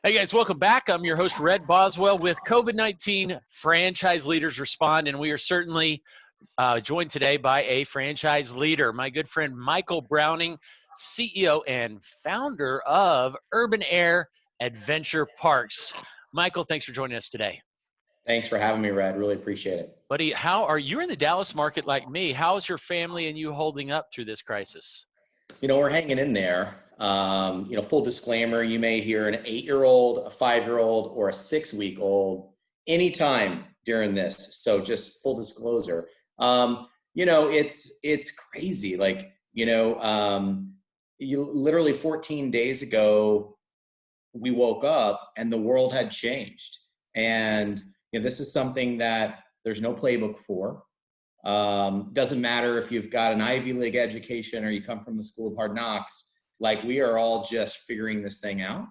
Hey guys, welcome back. I'm your host, Red Boswell, with COVID-19 Franchise Leaders Respond, and we are certainly joined today by a franchise leader, my good friend Michael Browning, CEO and founder of Urban Air Adventure Parks. Michael, thanks for joining us today. Thanks for having me, Red. Really appreciate it. Buddy, how are you in the Dallas market like me? How is your family and you holding up through this crisis? We're hanging in there. Full disclaimer, you may hear an 8-year-old, a 5-year-old, or a 6-week-old anytime during this. So just full disclosure. It's crazy. Literally 14 days ago, we woke up and the world had changed. And this is something that there's no playbook for. Doesn't matter if you've got an Ivy League education or you come from the school of hard knocks. We are all just figuring this thing out.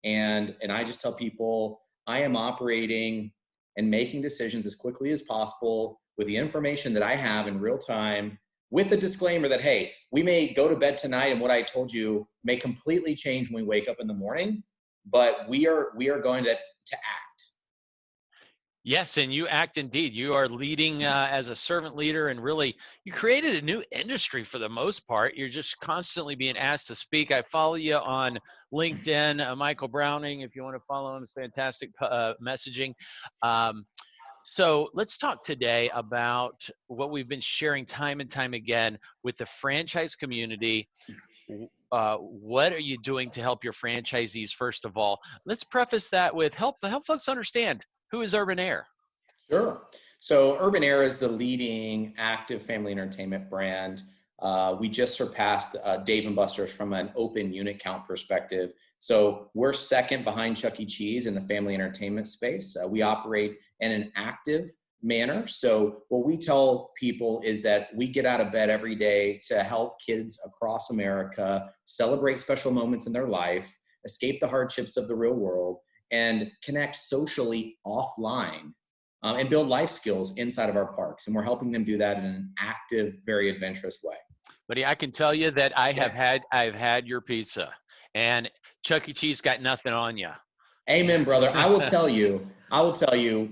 And I just tell people I am operating and making decisions as quickly as possible with the information that I have in real time, with the disclaimer that, hey, we may go to bed tonight and what I told you may completely change when we wake up in the morning, but we are going to act. Yes, and you act indeed. You are leading as a servant leader, and really, you created a new industry for the most part. You're just constantly being asked to speak. I follow you on LinkedIn, Michael Browning. If you want to follow him, it's fantastic messaging. So let's talk today about what we've been sharing time and time again with the franchise community. What are you doing to help your franchisees, first of all? Let's preface that with help folks understand. Who is Urban Air? Sure. So Urban Air is the leading active family entertainment brand. We just surpassed Dave & Buster's from an open unit count perspective. So we're second behind Chuck E. Cheese in the family entertainment space. We operate in an active manner. So what we tell people is that we get out of bed every day to help kids across America celebrate special moments in their life, escape the hardships of the real world, and connect socially offline and build life skills inside of our parks. And we're helping them do that in an active, very adventurous way. Buddy, I can tell you that I've had your pizza, and Chuck E. Cheese got nothing on you. Amen, brother. I will tell you,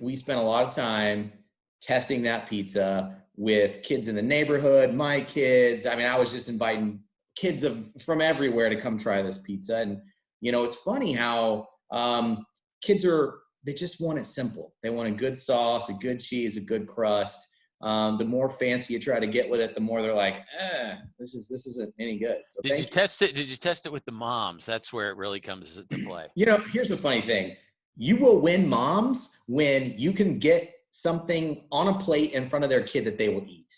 we spent a lot of time testing that pizza with kids in the neighborhood, my kids. I mean, I was just inviting kids from everywhere to come try this pizza. And, it's funny how kids they just want it simple. They want a good sauce, a good cheese, a good crust. The more fancy you try to get with it, the more they're like, this isn't any good. So Did you test it with the moms? That's where it really comes to play. Here's the funny thing. You will win moms when you can get something on a plate in front of their kid that they will eat.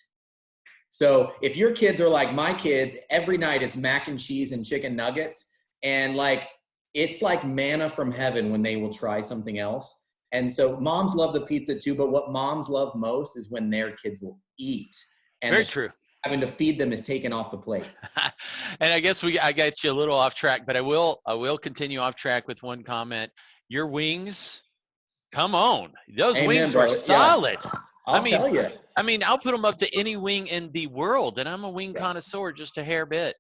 So if your kids are like my kids, every night it's mac and cheese and chicken nuggets, and it's like manna from heaven when they will try something else. And so moms love the pizza too, but what moms love most is when their kids will eat. And very true. Having to feed them is taken off the plate. And I guess I got you a little off track, but I will continue off track with one comment. Your wings, come on. Those wings were solid. Yeah. I'll tell you. I mean, I'll put them up to any wing in the world, and I'm a wing connoisseur just a hair bit.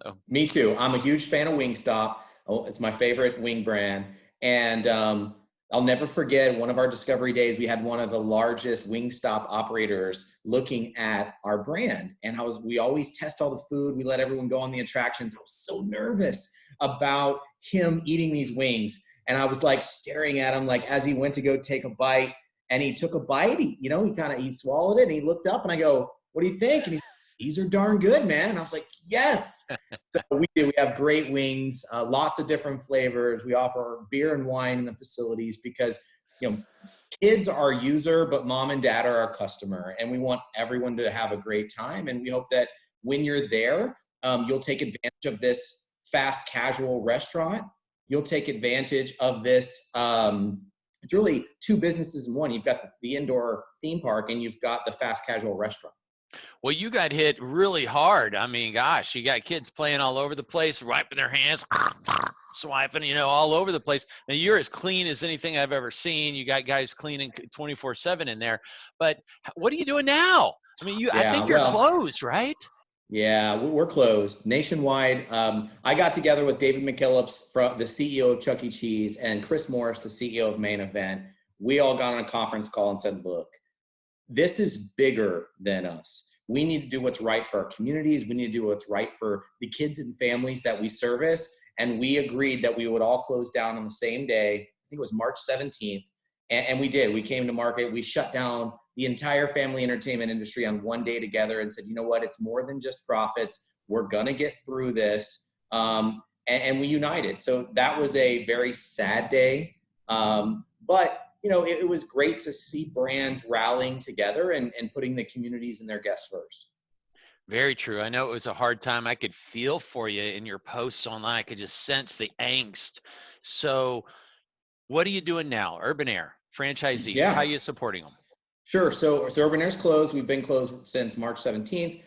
So. Me too. I'm a huge fan of Wingstop. Oh, it's my favorite wing brand. And I'll never forget one of our discovery days. We had one of the largest Wingstop operators looking at our brand. And we always test all the food. We let everyone go on the attractions. I was so nervous about him eating these wings. And I was staring at him as he went to go take a bite, and he took a bite. He swallowed it and he looked up, and I go, "What do you think?" And he's, "These are darn good, man." And I was like, yes. So we have great wings, lots of different flavors. We offer beer and wine in the facilities because, kids are our user, but mom and dad are our customer. And we want everyone to have a great time. And we hope that when you're there, you'll take advantage of this fast casual restaurant. You'll take advantage of this. It's really two businesses in one. You've got the indoor theme park and you've got the fast casual restaurant. Well, you got hit really hard. I mean, gosh, you got kids playing all over the place, wiping their hands, swiping, all over the place. Now, you're as clean as anything I've ever seen. You got guys cleaning 24/7 in there. But what are you doing now? I mean, I think you're closed, right? Yeah, we're closed nationwide. I got together with David McKillips, the CEO of Chuck E. Cheese, and Chris Morris, the CEO of Main Event. We all got on a conference call and said, look, this is bigger than us. We need to do what's right for our communities. We need to do what's right for the kids and families that we service. And we agreed that we would all close down on the same day. I think it was March 17th. And we did. We came to market. We shut down the entire family entertainment industry on one day together and said, you know what? It's more than just profits. We're going to get through this. And we united. So that was a very sad day. But it was great to see brands rallying together and putting the communities and their guests first. Very true. I know it was a hard time. I could feel for you in your posts online. I could just sense the angst. So what are you doing now? Urban Air, franchisees, how are Yeah, you supporting them? sure. So Urban Air's closed. We've been closed since March 17th.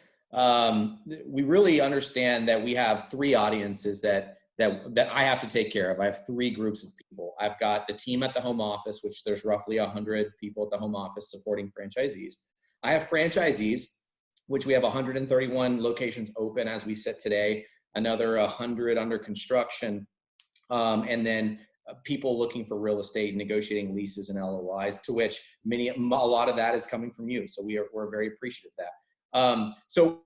We really understand that we have three audiences that I have to take care of. I have three groups of people. I've got the team at the home office, which there's roughly 100 people at the home office supporting franchisees. I have franchisees, which we have 131 locations open as we sit today, another 100 under construction, and then people looking for real estate, negotiating leases and LOIs, to which a lot of that is coming from you. So we're very appreciative of that. So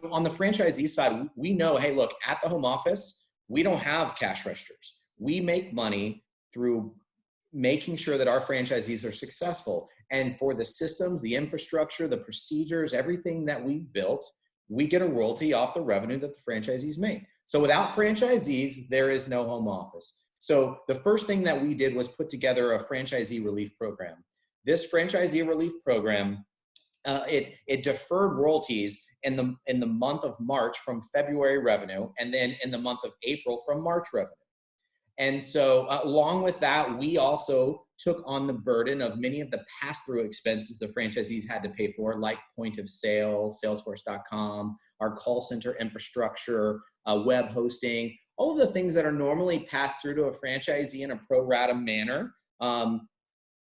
on the franchisee side, we know, hey, look, at the home office, we don't have cash registers. We make money through making sure that our franchisees are successful. And for the systems, the infrastructure, the procedures, everything that we've built, we get a royalty off the revenue that the franchisees make. So without franchisees, there is no home office. So the first thing that we did was put together a franchisee relief program. This franchisee relief program, it deferred royalties in the month of March from February revenue, and then in the month of April from March revenue. And so along with that, we also took on the burden of many of the pass-through expenses the franchisees had to pay for, like point of sale, Salesforce.com, our call center infrastructure, web hosting, all of the things that are normally passed through to a franchisee in a pro rata manner.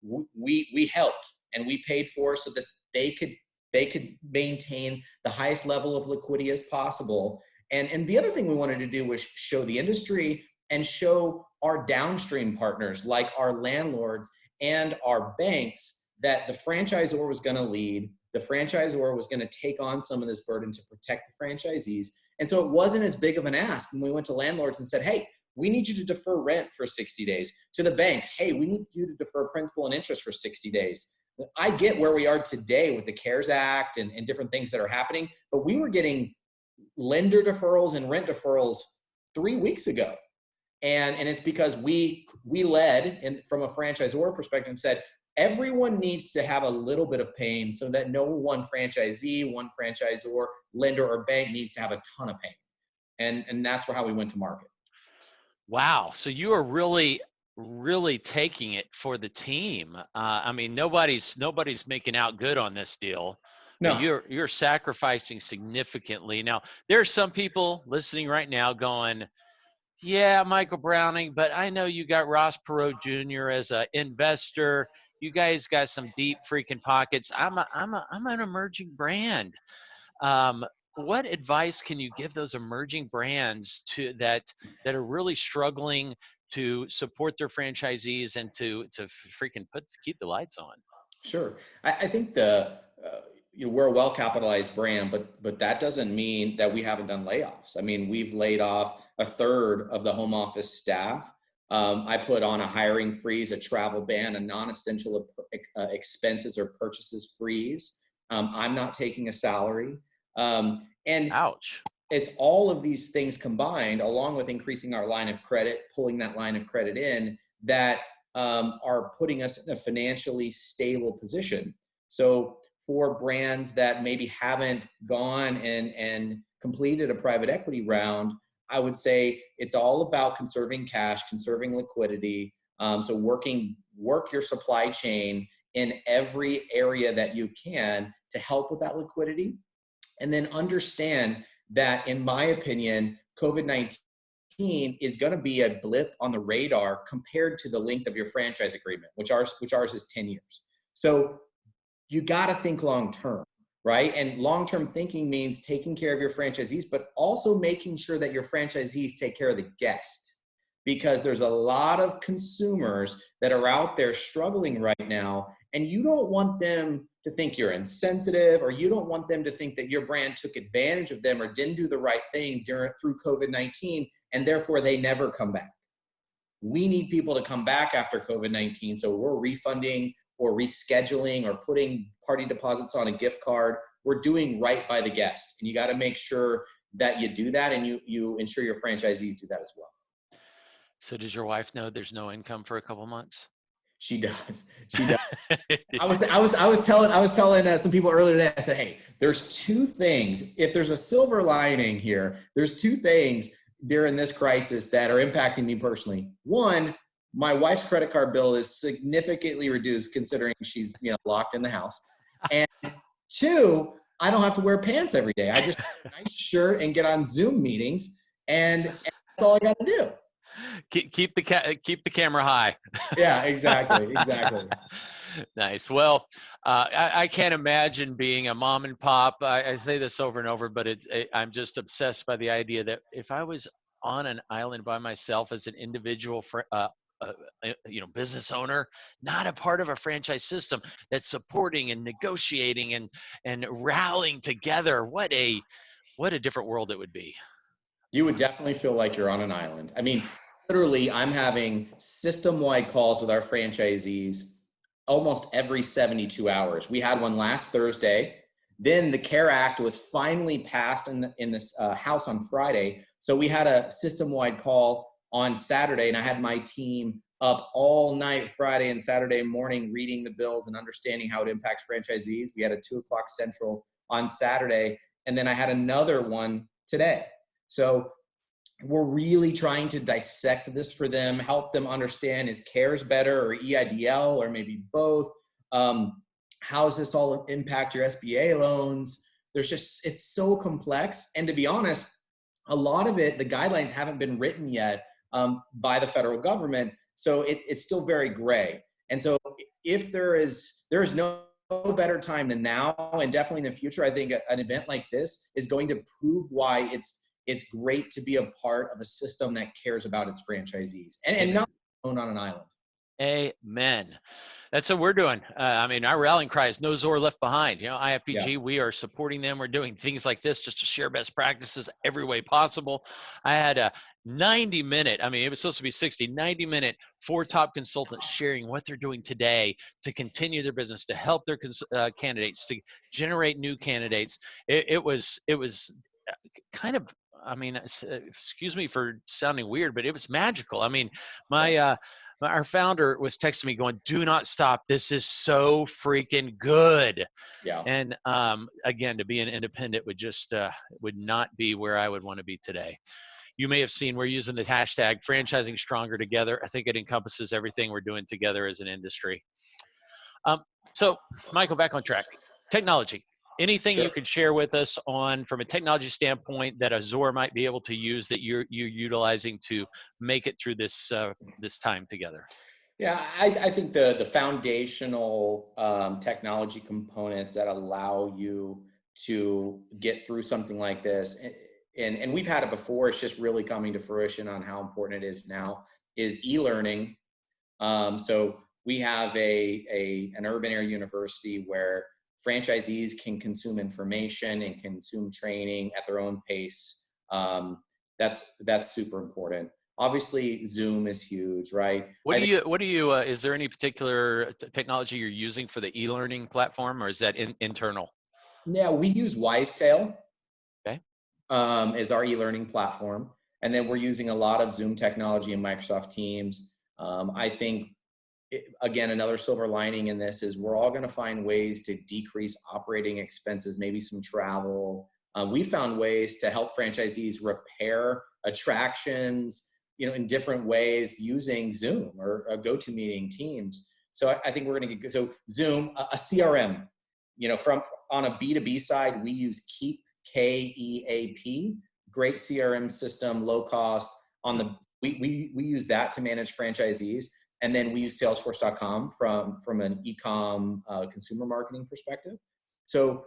We helped and we paid for so that they could maintain the highest level of liquidity as possible. And the other thing we wanted to do was show the industry and show our downstream partners, like our landlords and our banks, that the franchisor was going to lead. The franchisor was going to take on some of this burden to protect the franchisees. And so it wasn't as big of an ask when we went to landlords and said, hey, we need you to defer rent for 60 days. To the banks, hey, we need you to defer principal and interest for 60 days. I get where we are today with the CARES Act and different things that are happening, but we were getting lender deferrals and rent deferrals 3 weeks ago. And it's because we led from a franchisor perspective and said, everyone needs to have a little bit of pain so that no one franchisee, one franchisor, lender, or bank needs to have a ton of pain. And that's how we went to market. Wow. So you are really taking it for the team. I mean, nobody's making out good on this deal. No. You're sacrificing significantly. Now, there are some people listening right now going, yeah, Michael Browning, but I know you got Ross Perot Jr. as an investor. You guys got some deep freaking pockets. I'm an emerging brand. What advice can you give those emerging brands that are really struggling to support their franchisees and to freaking keep the lights on? Sure. I think we're a well-capitalized brand, but that doesn't mean that we haven't done layoffs. I mean, we've laid off a third of the home office staff. I put on a hiring freeze, a travel ban, a non-essential expenses or purchases freeze. I'm not taking a salary. And ouch. It's all of these things combined, along with increasing our line of credit, pulling that line of credit in, that are putting us in a financially stable position. So for brands that maybe haven't gone and completed a private equity round, I would say it's all about conserving cash, conserving liquidity. So work your supply chain in every area that you can to help with that liquidity. And then understand that, in my opinion, COVID-19 is going to be a blip on the radar compared to the length of your franchise agreement, which ours is 10 years. So you got to think long term. right? And long-term thinking means taking care of your franchisees, but also making sure that your franchisees take care of the guest, because there's a lot of consumers that are out there struggling right now, and you don't want them to think you're insensitive, or you don't want them to think that your brand took advantage of them or didn't do the right thing through COVID-19, and therefore they never come back. We need people to come back after COVID-19, so we're refunding or rescheduling or putting party deposits on a gift card. We're doing right by the guest, and you got to make sure that you do that, and you ensure your franchisees do that as well. So does your wife know there's no income for a couple months? She does. She does. I was telling some people earlier today. I said, hey, there's two things. If there's a silver lining here, there's two things during this crisis that are impacting me personally. One, my wife's credit card bill is significantly reduced considering she's locked in the house. And two, I don't have to wear pants every day. I just wear a nice shirt and get on Zoom meetings, and that's all I got to do. Keep the camera high. Yeah, exactly. Nice. Well, I can't imagine being a mom and pop. I say this over and over, but I'm just obsessed by the idea that if I was on an island by myself as an individual business owner, not a part of a franchise system that's supporting and negotiating and rallying together, what a different world it would be. You would definitely feel like you're on an island. I mean, literally, I'm having system-wide calls with our franchisees almost every 72 hours. We had one last Thursday. Then the CARE Act was finally passed in this House on Friday. So we had a system-wide call on Saturday, and I had my team up all night Friday and Saturday morning reading the bills and understanding how it impacts franchisees. We had a 2:00 Central on Saturday, and then I had another one today. So we're really trying to dissect this for them, help them understand, is CARES better or EIDL or maybe both? How does this all impact your SBA loans? It's so complex. And to be honest, a lot of it, the guidelines haven't been written yet by the federal government. So it's still very gray. And so if there is no better time than now, and definitely in the future, I think an event like this is going to prove why it's great to be a part of a system that cares about its franchisees and not alone on an island. Amen. That's what we're doing. Our rallying cry is no Zor left behind. IFPG, we are supporting them. We're doing things like this just to share best practices every way possible. I had a 90-minute, it was supposed to be 90-minute 4 top consultants sharing what they're doing today to continue their business, to help their candidates, to generate new candidates. It was kind of, excuse me for sounding weird, but it was magical. Our founder was texting me going, do not stop. This is so freaking good. Yeah. And again, to be an independent would not be where I would want to be today. You may have seen we're using the hashtag franchising stronger together. I think it encompasses everything we're doing together as an industry. So Michael, back on track. Technology. Anything you could share with us from a technology standpoint that a Zor might be able to use that you're utilizing to make it through this time together? Yeah, I think the foundational technology components that allow you to get through something like this, and we've had it before, it's just really coming to fruition on how important it is now, is e-learning. So we have an urban area university where franchisees can consume information and consume training at their own pace. That's super important. Obviously, Zoom is huge, right? Is there any particular technology you're using for the e-learning platform, or is that internal? Yeah, we use Wisetail. Okay. Is our e-learning platform. And then we're using a lot of Zoom technology and Microsoft Teams. I think, again, another silver lining in this is we're all going to find ways to decrease operating expenses, maybe some travel. We found ways to help franchisees repair attractions, in different ways using Zoom or GoToMeeting, Teams. So I think we're going to get, so Zoom, a CRM, on a B2B side, we use Keep, KEAP, great CRM system, low cost. We use that to manage franchisees. And then we use Salesforce.com from an e-com consumer marketing perspective. So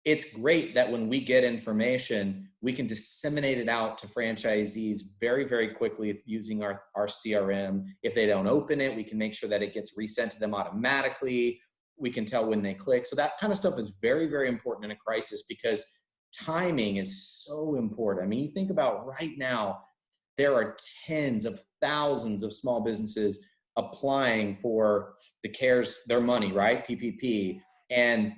it's great that when we get information, we can disseminate it out to franchisees very, very quickly using our CRM. If they don't open it, we can make sure that it gets resent to them automatically. We can tell when they click. So that kind of stuff is very, very important in a crisis, because timing is so important. I mean, you think about right now, there are tens of thousands of small businesses applying for the CARES, their money, right? PPP. And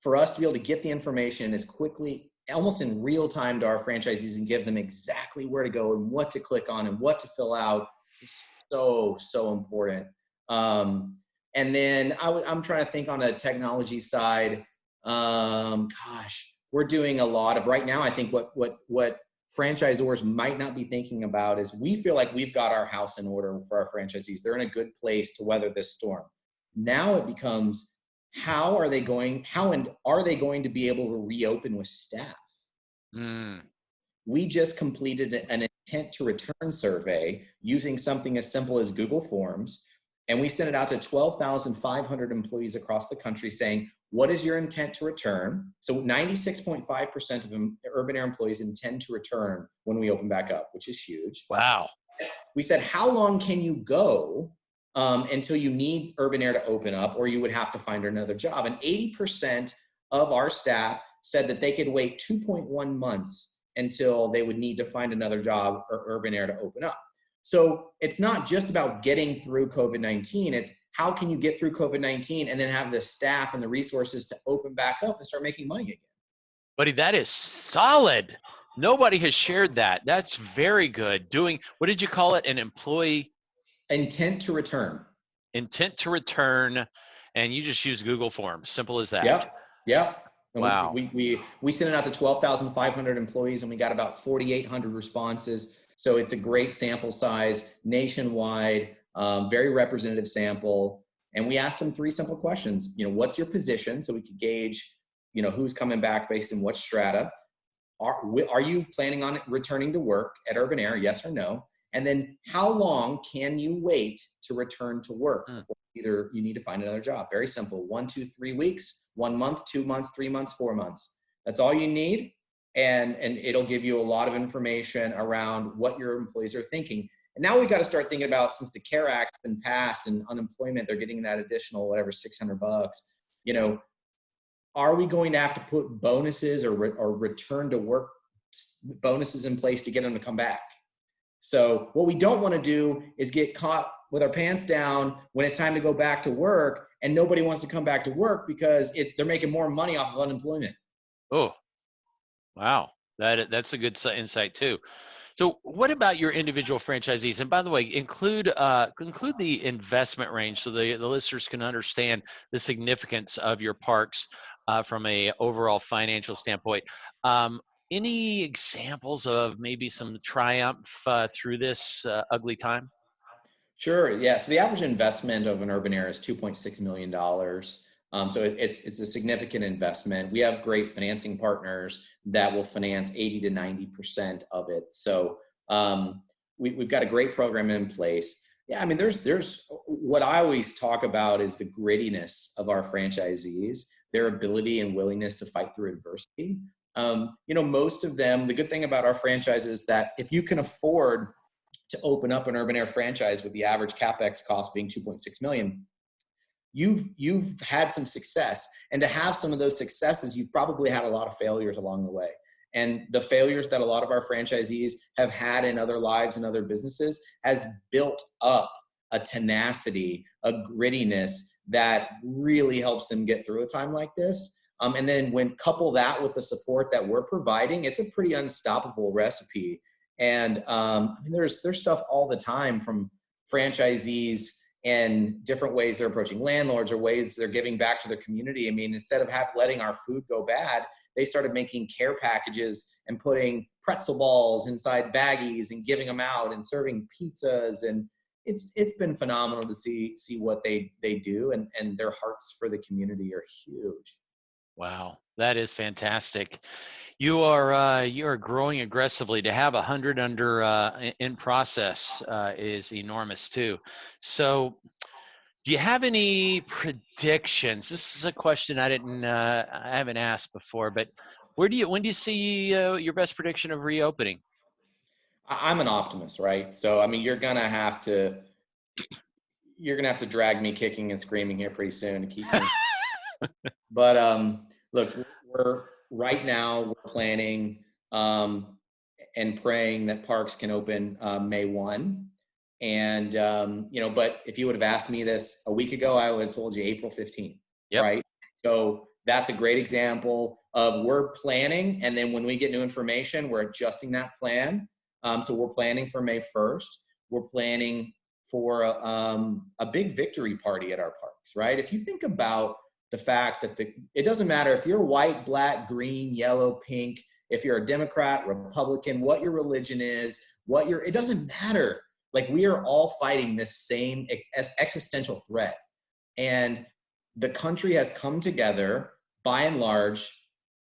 for us to be able to get the information as quickly, almost in real time, to our franchisees and give them exactly where to go and what to click on and what to fill out is so, so important. And then I'm trying to think on a technology side. Gosh, we're doing a lot of right now. I think what franchisors might not be thinking about is we feel like we've got our house in order for our franchisees. They're in a good place to weather this storm. Now it becomes, how are they going to be able to reopen with staff? We just completed an intent to return survey using something as simple as Google Forms. And we sent it out to 12,500 employees across the country saying, what is your intent to return? So 96.5% of Urban Air employees intend to return when we open back up, which is huge. Wow. We said, how long can you go until you need Urban Air to open up, or you would have to find another job? And 80% of our staff said that they could wait 2.1 months until they would need to find another job or Urban Air to open up. So it's not just about getting through COVID-19. It's how can you get through COVID-19 and then have the staff and the resources to open back up and start making money again. Buddy, that is solid. Nobody has shared that. That's very good. What did you call it? An employee? Intent to return. Intent to return. And you just use Google Forms. Simple as that. Yep. And wow. We sent it out to 12,500 employees, and we got about 4,800 responses. So it's a great sample size, nationwide, very representative sample. And we asked them 3 simple questions. What's your position? So we could gauge, who's coming back based on what strata. Are you planning on returning to work at Urban Air? Yes or no? And then how long can you wait to return to work before either you need to find another job? Very simple. 1, 2, 3 weeks, 1 month, 2 months, 3 months, 4 months. That's all you need. And it'll give you a lot of information around what your employees are thinking. And now we've got to start thinking about, since the CARE Act's been passed and unemployment, they're getting that additional, whatever, $600, are we going to have to put bonuses or return to work bonuses in place to get them to come back? So what we don't want to do is get caught with our pants down when it's time to go back to work and nobody wants to come back to work because they're making more money off of unemployment. Oh, wow. That's a good insight too. So what about your individual franchisees? And by the way, include the investment range so the listeners can understand the significance of your parks from a overall financial standpoint. Any examples of maybe some triumph through this ugly time? Sure. Yeah. So the average investment of an Urban Air is $2.6 million. So it's a significant investment. We have great financing partners that will finance 80 to 90% of it. So we've got a great program in place. Yeah, I mean, there's what I always talk about is the grittiness of our franchisees, their ability and willingness to fight through adversity. Most of them, the good thing about our franchise is that if you can afford to open up an Urban Air franchise with the average CapEx cost being $2.6 million, you've had some success. And to have some of those successes, you've probably had a lot of failures along the way. And the failures that a lot of our franchisees have had in other lives and other businesses has built up a tenacity, a grittiness that really helps them get through a time like this. And then when couple that with the support that we're providing, it's a pretty unstoppable recipe. And there's stuff all the time from franchisees and different ways they're approaching landlords or ways they're giving back to their community. I mean, instead of letting our food go bad, they started making care packages and putting pretzel balls inside baggies and giving them out and serving pizzas. And it's been phenomenal to see what they do, and their hearts for the community are huge. Wow, that is fantastic. You are growing aggressively. To have 100 in process is enormous too. So, Do you have any predictions? This is a question I haven't asked before, but when do you see your best prediction of reopening? I'm an optimist, right? So I mean, you're gonna have to drag me kicking and screaming here pretty soon to keep me. But look, we're right now we're planning and praying that parks can open May 1. And but if you would have asked me this a week ago, I would have told you April 15th, Yep. right? So that's a great example of we're planning, and then when we get new information, we're adjusting that plan. So we're planning for May 1st. We're planning for a big victory party at our parks, right? If you think about the fact that it doesn't matter if you're white, black, green, yellow, pink, if you're a Democrat, Republican, what your religion is, it doesn't matter. Like, we are all fighting this same existential threat. And the country has come together by and large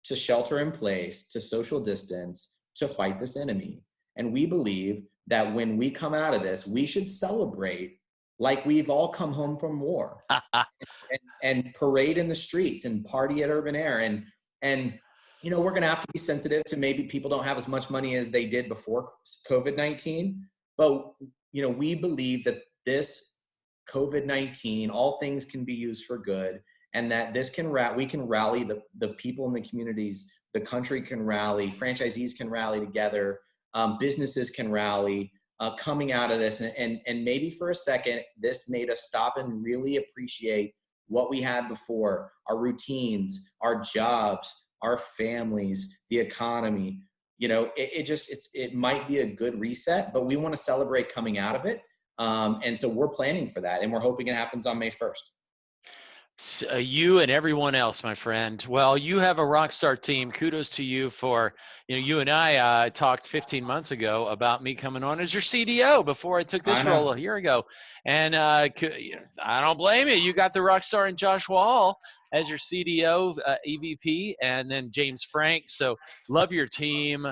to shelter in place, to social distance, to fight this enemy. And we believe that when we come out of this, we should celebrate like we've all come home from war and parade in the streets and party at Urban Air. And we're going to have to be sensitive to maybe people don't have as much money as they did before COVID-19. But, we believe that this COVID-19, all things can be used for good, and that we can rally the people in the communities, the country can rally, franchisees can rally together, businesses can rally coming out of this. And maybe for a second, this made us stop and really appreciate what we had before, our routines, our jobs, our families, the economy. It might be a good reset, but we want to celebrate coming out of it. And so we're planning for that, and we're hoping it happens on May 1st. You and everyone else, my friend. Well, you have a rock star team. Kudos to you for, you and I talked 15 months ago about me coming on as your CDO before I took this role a year ago. And I don't blame you. You got the rock star in Josh Wall as your CDO, EVP, and then James Frank. So love your team.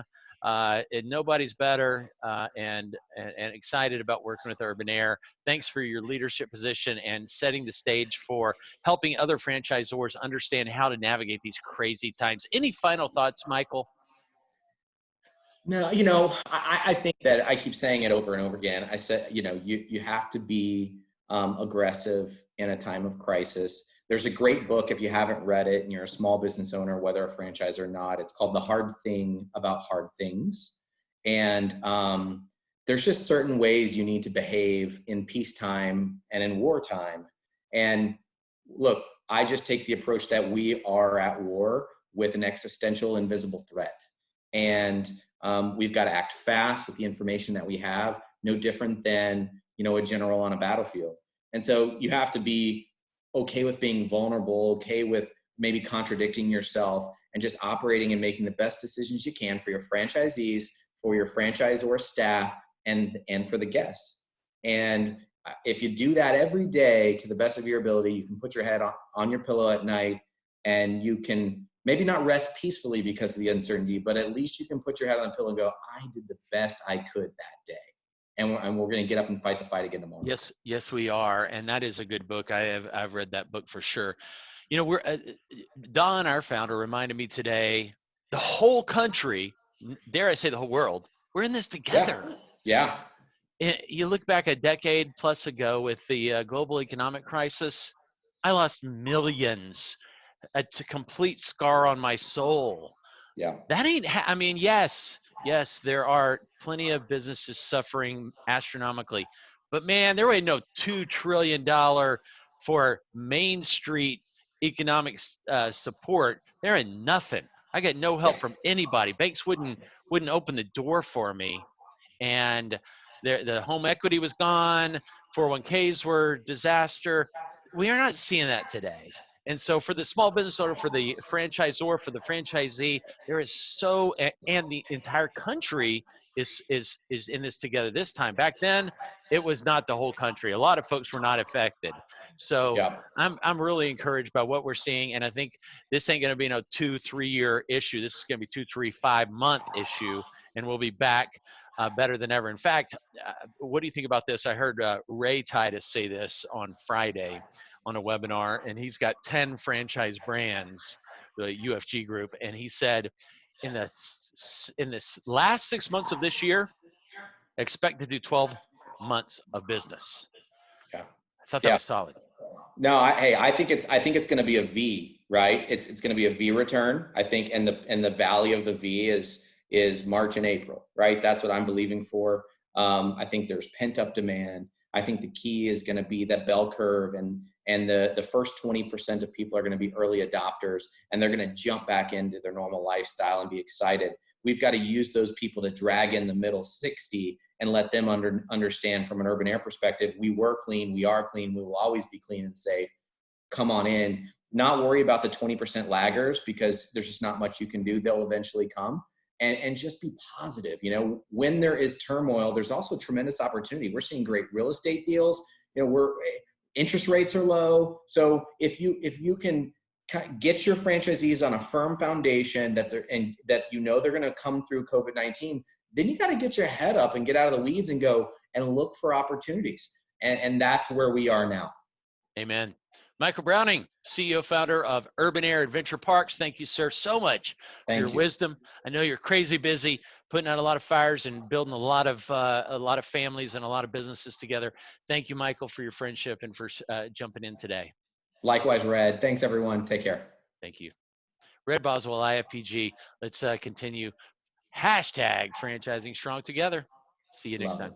And nobody's better, and excited about working with Urban Air. Thanks for your leadership position and setting the stage for helping other franchisors understand how to navigate these crazy times. Any final thoughts, Michael? No, I think that I keep saying it over and over again. I said, you have to be aggressive in a time of crisis. There's a great book, if you haven't read it and you're a small business owner, whether a franchise or not, it's called The Hard Thing About Hard Things. And there's just certain ways you need to behave in peacetime and in wartime. And look, I just take the approach that we are at war with an existential invisible threat. And we've got to act fast with the information that we have, no different than, a general on a battlefield. And so you have to be okay with being vulnerable, okay with maybe contradicting yourself, and just operating and making the best decisions you can for your franchisees, for your franchisor staff, and for the guests. And if you do that every day to the best of your ability, you can put your head on your pillow at night, and you can maybe not rest peacefully because of the uncertainty, but at least you can put your head on the pillow and go, I did the best I could that day. And we're going to get up and fight the fight again tomorrow. Yes, we are. And that is a good book. I've read that book for sure. Don, our founder, reminded me today, the whole country, dare I say the whole world, we're in this together. Yeah. You look back a decade plus ago with the global economic crisis, I lost millions. It's a complete scar on my soul. Yeah. That ain't, yes, there are plenty of businesses suffering astronomically, but man, there ain't no $2 trillion for Main Street economic support. There ain't nothing. I got no help from anybody. Banks wouldn't open the door for me. And the home equity was gone. 401ks were disaster. We are not seeing that today. And so for the small business owner, for the franchisor, for the franchisee, there is and the entire country is in this together this time. Back then, it was not the whole country. A lot of folks were not affected. So I'm really encouraged by what we're seeing. And I think this ain't going to be no 2-3 year issue. This is going to be 2, 3, 5 month issue. And we'll be back better than ever. In fact, what do you think about this? I heard Ray Titus say this on Friday on a webinar, and he's got 10 franchise brands, the UFG group, and he said in this last 6 months of this year, expect to do 12 months of business. Yeah. I thought that Yeah. was solid. No, I think it's going to be a V, right? It's going to be a V return. I think, and the valley of the V is March and April, right? That's what I'm believing for. I think there's pent up demand. I think the key is going to be that bell curve, and the first 20% of people are going to be early adopters, and they're going to jump back into their normal lifestyle and be excited. We've got to use those people to drag in the middle 60 and let them understand from an urban air perspective, we were clean, we are clean, we will always be clean and safe. Come on in. Not worry about the 20% laggers, because there's just not much you can do. They'll eventually come. And just be positive. You know, when there is turmoil, there's also tremendous opportunity. We're seeing great real estate deals. You know, interest rates are low. So if you can get your franchisees on a firm foundation that they're going to come through COVID-19, then you got to get your head up and get out of the weeds and go and look for opportunities. And that's where we are now. Amen. Michael Browning, CEO, founder of Urban Air Adventure Parks. Thank you, sir, so much for your wisdom. I know you're crazy busy putting out a lot of fires and building a lot of families and a lot of businesses together. Thank you, Michael, for your friendship and for jumping in today. Likewise, Red. Thanks, everyone. Take care. Thank you. Red Boswell, IFPG. Let's continue. #franchising strong together. See you next time.